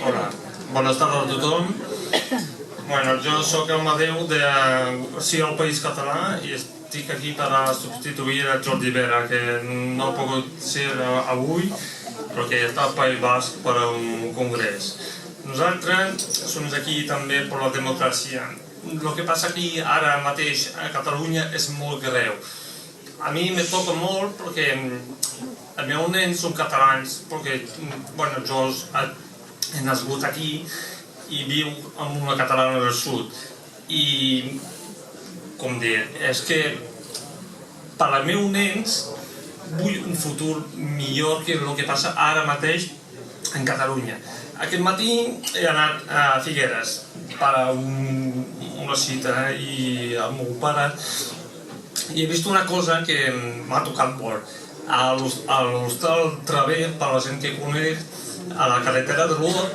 Hola, bones tardes a tothom. Bueno, jo sóc el Madeu de Sí al País Català i estic aquí per a substituir el Jordi Vera, que no ha pogut ser avui perquè està al País Basc per a un congrés. Nosaltres som aquí també per la democràcia. El que passa aquí ara mateix a Catalunya és molt greu. A mi me toca molt perquè els meus nens són catalans, perquè jo he nascut aquí i viu en una catalana del sud. I, com dir, és que per als meus nens vull un futur millor que el que passa ara mateix en Catalunya. Aquest matí he anat a Figueres per a una cita i el meu pare i he vist una cosa que m'ha tocat molt. A l'hostal Traver, per la gent que coneix, a la carretera de l'Or,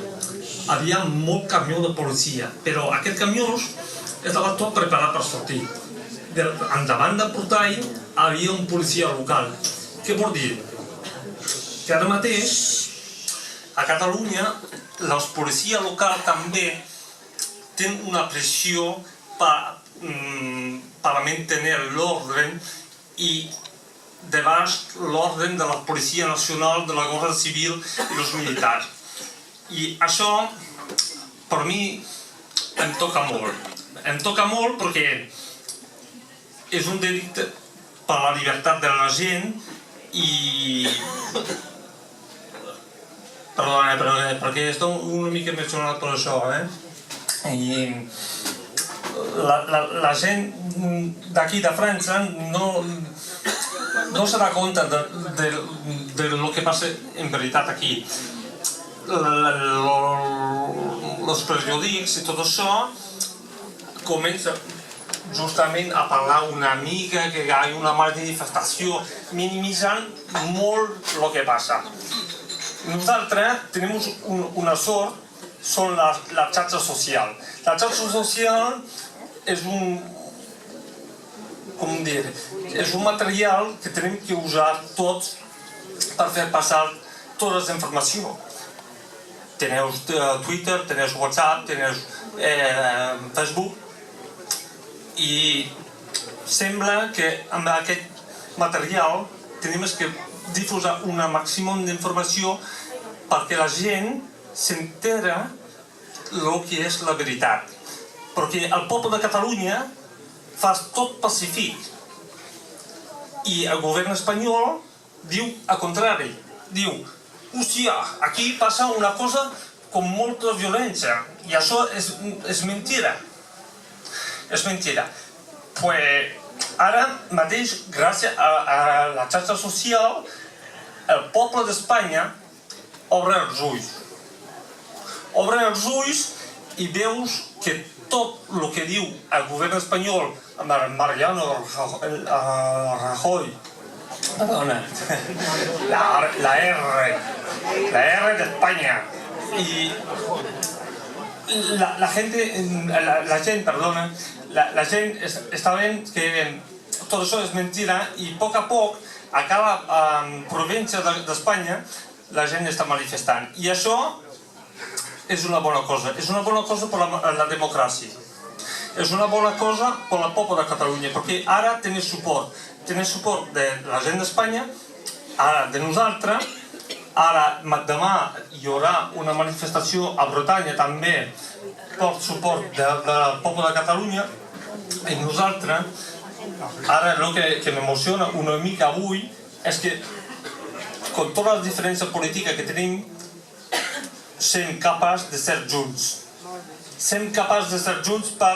havia molt camió de policia, però aquest camió estava tot preparat per sortir. Endavant del portall havia un policia local. Què vol dir? Que ara mateix, a Catalunya, la policia local també té una pressió per mantenir l'ordre i debaix l'ordre de la Policia Nacional, de la Guàrdia Civil i els militars. I això, per mi, em toca molt. Em toca molt perquè és un delicte per la llibertat de la gent i... Perdona, perquè estic una mica emocionat per això, I la gent d'aquí de França no se dà compte de lo que passa en veritat aquí. Els periòdics i tot això comença justament a parlar una mica que hi ha una manifestació, minimitzant molt el que passa. Nosaltres tenim una sort, són la xarxa social. La xarxa social és un material que tenim que usar tots per fer passar tota la informació. Teniu Twitter, teniu WhatsApp, teniu Facebook i sembla que amb aquest material tenim que difusar un màxim d'informació perquè la gent s'entera el que és la veritat. Perquè el poble de Catalunya fa tot pacífic i el govern espanyol diu el contrari. Diu, hòstia, aquí passa una cosa amb molta violència i això és mentida. És mentida. Ara mateix, gràcies a la xarxa social, el poble d'Espanya obre els ulls. Obre els ulls i veus que tot el que diu el govern espanyol amb el Mariano Rajoy, perdona, la R d'Espanya, i la gent està veient que tot això és mentida i a poc a cada província d'Espanya la gent està manifestant. I això és una bona cosa. És una bona cosa per la democràcia. És una bona cosa per al poble de Catalunya, perquè ara teniu suport. Teniu suport de la gent d'Espanya, ara de nosaltres, ara demà hi haurà una manifestació a Bretanya també per suport del poble de Catalunya i nosaltres, ara el que m'emociona una mica avui és que amb totes les diferències polítiques que tenim som capaços de ser junts. Som capaços de ser junts per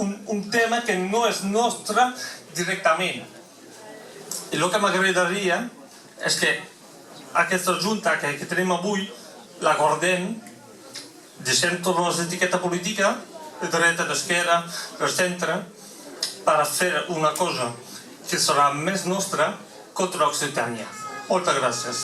un tema que no és nostre directament. I el que m'agradaria és que aquesta junta que tenim avui la guardem, deixem totes les etiquetes polítiques, de dreta, d'esquerra, del centre, per fer una cosa que serà més nostra contra l'Occitània. Moltes gràcies.